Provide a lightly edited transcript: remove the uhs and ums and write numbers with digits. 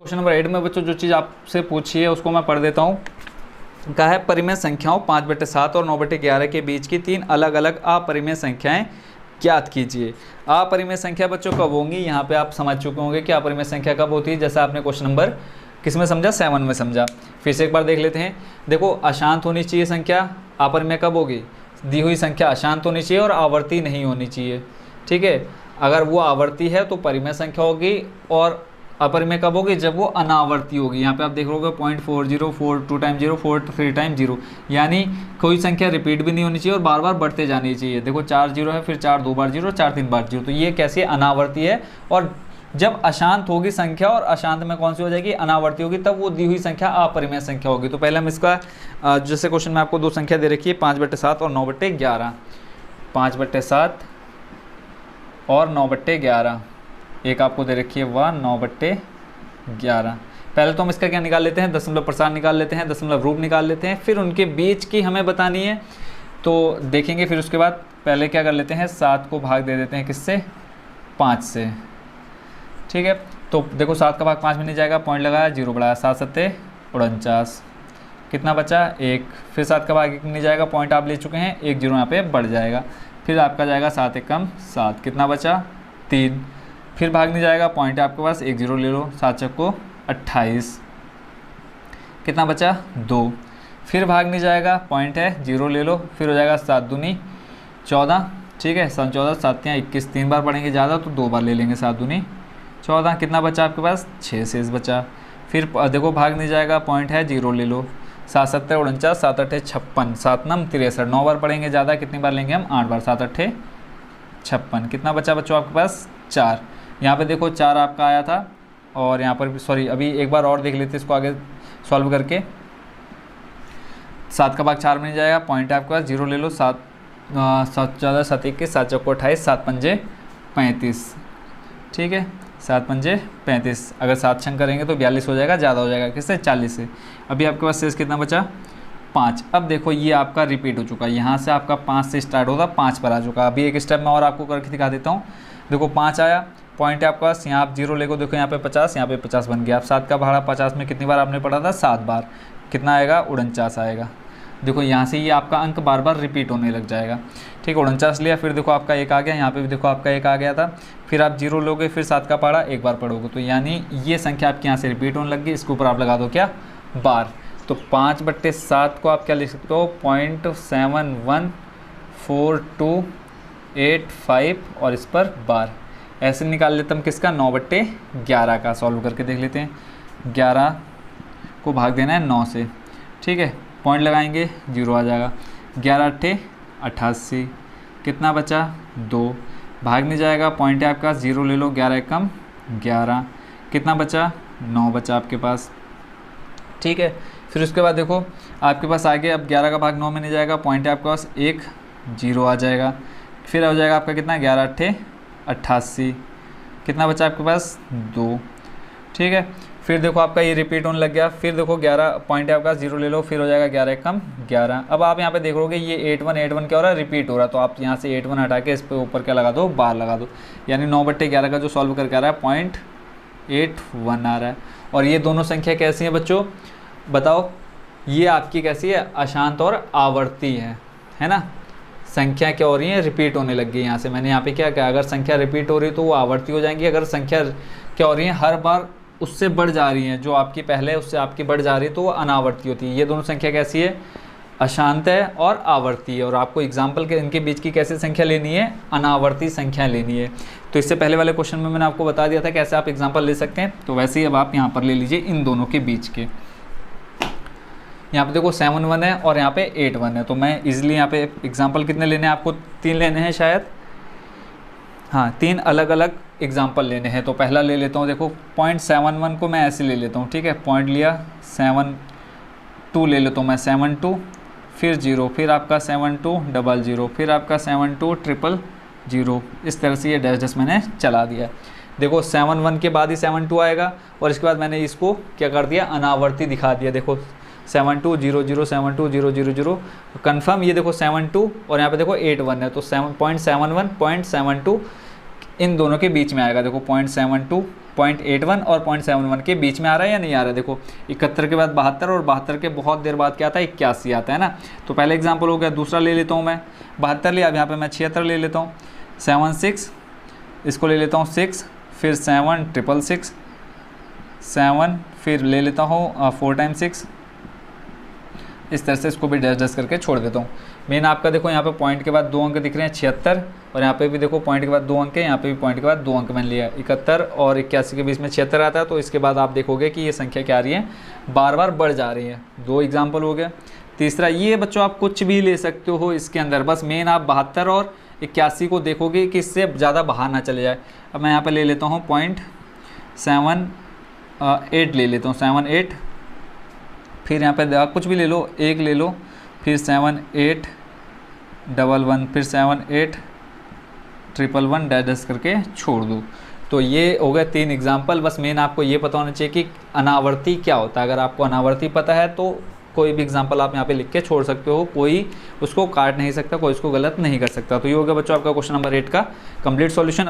Question number 8 में बच्चों जो चीज़ आपसे पूछी है उसको मैं पढ़ देता हूँ। कहा है परिमेय संख्याओं 5/7 और 9/11 के बीच की 3 अलग अलग अपरिमेय संख्याएं ज्ञात कीजिए। अपरिमेय संख्या बच्चों कब होंगी, यहाँ पे आप समझ चुके होंगे कि अपरिमेय संख्या कब होती है। जैसा आपने क्वेश्चन नंबर किस में समझा, 7 में समझा। फिर से एक बार देख लेते हैं। देखो अशांत होनी चाहिए संख्या, अपरिमेय कब होगी, दी हुई संख्या अशांत होनी चाहिए और आवर्ती नहीं होनी चाहिए। ठीक है, अगर वो आवर्ती है तो परिमेय संख्या होगी, और अपरिमेय कब होगी, जब वो अनावर्ती होगी। यहाँ पे आप देख लोगे 0.40, 4 2 टाइम 0, 4 3 टाइम 0, यानी कोई संख्या रिपीट भी नहीं होनी चाहिए और बार बार बढ़ते जानी चाहिए। देखो 4 0 है, फिर 4 2 बार 0, 4 3 बार 0, तो ये कैसी अनावर्ती है। और जब अशांत होगी संख्या और अशांत में कौन सी हो जाएगी, अनावर्ती होगी, तब वो दी हुई संख्या अपरिमेय संख्या होगी। तो पहले हम इसका जैसे क्वेश्चन में आपको दो संख्या दे रखी है 5/7 और 9/11। 5/7 और 9/11, एक आपको दे रखी है वह 9/11। पहले तो हम इसका क्या निकाल लेते हैं, दशमलव प्रसार निकाल लेते हैं, दशमलव रूप निकाल लेते हैं, फिर उनके बीच की हमें बतानी है तो देखेंगे। फिर उसके बाद पहले क्या कर लेते हैं, 7 को भाग दे देते हैं किससे, 5 से। ठीक है, तो देखो 7 का भाग 5 में नहीं जाएगा, पॉइंट लगाया, 0 बढ़ाया, 7 7 49, कितना बचा 1। फिर 7 का भाग 1 में नहीं जाएगा, पॉइंट आप ले चुके हैं, 1 0 यहाँ पे बढ़ जाएगा। फिर आपका जाएगा 7 1 कम 7, कितना बचा 3। फिर भाग नहीं जाएगा, पॉइंट है आपके पास, 1 0 ले लो, 7 चक्को 28, कितना बचा 2। फिर भाग नहीं जाएगा, पॉइंट है 0 ले लो, फिर हो जाएगा 7 दूनी 14। ठीक है, 7 14 7 21, 3 बार पढ़ेंगे ज़्यादा तो 2 बार ले लेंगे, 7 दूनी 14, कितना बचा आपके पास 6 शेष बचा। फिर देखो भाग नहीं जाएगा, पॉइंट है 0 ले लो, 7 7 49, 7 8 56, 7 9 63, 9 बार पढ़ेंगे ज़्यादा, कितनी बार लेंगे हम 8 बार, 7 8 56, कितना बचा बच्चों आपके पास 4। यहाँ पे देखो 4 आपका आया था, और यहाँ पर सॉरी अभी एक बार और देख लेते हैं इसको आगे सॉल्व करके। 7 का भाग 4 में नहीं जाएगा, पॉइंट है आपके पास 0 ले लो, 7 7 14 7 21, 7 चौको 28, 7 पंजे 35। ठीक है, 7 पंजे 35, अगर 7 छंग करेंगे तो 42 हो जाएगा, ज़्यादा हो जाएगा किससे 40 से। अभी आपके पास शेष कितना बचा 5। अब देखो ये आपका रिपीट हो चुका है, यहाँ से आपका 5 से स्टार्ट होता 5 पर आ चुका। अभी एक स्टेप में और आपको करके दिखा देता हूँ। देखो 5 आया, पॉइंट है आपके पास, यहाँ आप 0 लेको, देखो यहाँ पे 50, यहाँ पे 50 बन गया। आप 7 का भाड़ा 50 में कितनी बार आपने पढ़ा था, 7 बार, कितना आएगा 49 आएगा। देखो यहाँ से ये आपका अंक बार बार रिपीट होने लग जाएगा। ठीक है, 49 लिया, फिर देखो आपका 1 आ गया, यहाँ पे भी देखो आपका 1 आ गया था। फिर आप 0 लोगे, फिर 7 का पढ़ा एक बार पढ़ोगे, तो यानी ये संख्या आपके यहाँ से रिपीट होने लग गई। इसके ऊपर आप लगा दो क्या, बार। तो 5/7 को आप क्या लिख सकते हो, 0.71428 और इस पर बार। ऐसे निकाल लेते हम किसका, 9/11 का। सॉल्व करके देख लेते हैं। 11 को भाग देना है 9 से। ठीक है, पॉइंट लगाएंगे, 0 आ जाएगा। 11 8 88, कितना बचा 2। भाग नहीं जाएगा, पॉइंट है आपका 0 ले लो, 11 1 कम 11, कितना बचा 9 बचा आपके पास। ठीक है, फिर उसके बाद देखो आपके पास आगे, अब 11 का भाग 9 में नहीं जाएगा, पॉइंट है आपके पास 1 0 आ जाएगा। फिर हो जाएगा आपका कितना 11 8 88, कितना बचा आपके पास 2। ठीक है, फिर देखो आपका ये रिपीट होने लग गया। फिर देखो 11 पॉइंट है आपका 0 ले लो, फिर हो जाएगा 11 1 कम 11। अब आप यहाँ पे देखोगे ये 8 1 क्या हो रहा है, रिपीट हो रहा है। तो आप यहाँ से 8 1 हटा के इस पे ऊपर क्या लगा दो, बार लगा दो, यानी 9/11 का जो सॉल्व करके आ रहा है 0.81 आ रहा है। और ये दोनों संख्या कैसी हैं बच्चों, बताओ, ये आपकी कैसी है, अशांत और आवर्ती है ना। संख्या क्या हो रही है, रिपीट होने लग गई। यहाँ से मैंने यहाँ पे क्या कहा, अगर संख्या रिपीट हो रही है तो वो आवर्ती हो जाएंगी। अगर संख्या क्या हो रही है, हर बार उससे बढ़ जा रही है, जो आपकी पहले है उससे आपकी बढ़ जा रही है, तो वो अनावर्ती होती है। ये दोनों संख्या कैसी है, अशांत है और आवर्ती है। और आपको एग्जाम्पल के इनके बीच की कैसी संख्या लेनी है, अनावर्ती संख्या लेनी है। तो इससे पहले वाले क्वेश्चन में मैंने आपको बता दिया था कैसे आप एग्जाम्पल ले सकते हैं, तो वैसे ही अब आप यहाँ पर ले लीजिए इन दोनों के बीच के। यहाँ पे देखो 7 1 है और यहाँ पे 8 1 है, तो मैं इजीली यहाँ पे एग्जाम्पल कितने लेने हैं आपको, 3 लेने हैं शायद, हाँ 3 अलग अलग एग्जाम्पल लेने हैं। तो पहला ले लेता हूँ, देखो 0.71 को मैं ऐसे ले लेता हूँ। ठीक है, पॉइंट लिया, 7 2 ले लेता हूँ मैं, 7 2, फिर 0, फिर आपका 7 2 00, फिर आपका 7 2 000। इस तरह से ये डैश डैश मैंने चला दिया। देखो 7 1 के बाद ही 7 2 आएगा, और इसके बाद मैंने इसको क्या कर दिया, अनावर्ती दिखा दिया। देखो 7 2 0 0 7 2 0 0 0 कन्फर्म। ये देखो 7 2 और यहाँ पे देखो 8 1 है, तो 0.71 0.72 इन दोनों के बीच में आएगा। देखो 0.72, 0.81 और 0.71 के बीच में आ रहा है या नहीं आ रहा है। देखो 71 के बाद 72 और 72 के बहुत देर बाद क्या आता है, 81 आता है ना। तो पहले एग्जाम्पल हो गया, दूसरा ले लेता हूँ मैं 72 लिया, अब यहाँ पे मैं 76 ले लेता हूँ। 76, इसको ले लेता हूँ 6, फिर 7 666, 7, फिर ले लेता हूँ 4 टाइम्स 6, इस तरह से इसको भी डैश डैश करके छोड़ देता हूँ। मेन आपका देखो यहाँ पे पॉइंट के बाद 2 अंक दिख रहे हैं 76, और यहाँ पे भी देखो पॉइंट के बाद 2 अंक है, यहाँ पे भी पॉइंट के बाद 2 अंक मैंने लिया। 71 और 81 के बीच में 76 आता है, तो इसके बाद आप देखोगे कि ये संख्या क्या आ रही है, बार बार बढ़ जा रही है। 2 एग्जाम्पल हो गया। तीसरा, ये बच्चों आप कुछ भी ले सकते हो इसके अंदर, बस मेन आप 72 और 81 को देखोगे कि इससे ज़्यादा बाहर ना चले जाए। अब मैं यहाँ पर ले लेता हूँ 0.78 ले लेता हूँ, 78, फिर यहाँ पे कुछ भी ले लो, 1 ले लो, फिर 7 8 1 1, फिर 7 8 1 1 1 डैश डैश करके छोड़ दूँ। तो ये हो गए 3 एग्जाम्पल। बस मेन आपको ये पता होना चाहिए कि अनावर्ती क्या होता है। अगर आपको अनावर्ती पता है तो कोई भी एग्जाम्पल आप यहाँ पे लिख के छोड़ सकते हो, कोई उसको काट नहीं सकता, कोई उसको गलत नहीं कर सकता। तो ये हो गया बच्चों आपका क्वेश्चन नंबर 8 का कंप्लीट सॉल्यूशन।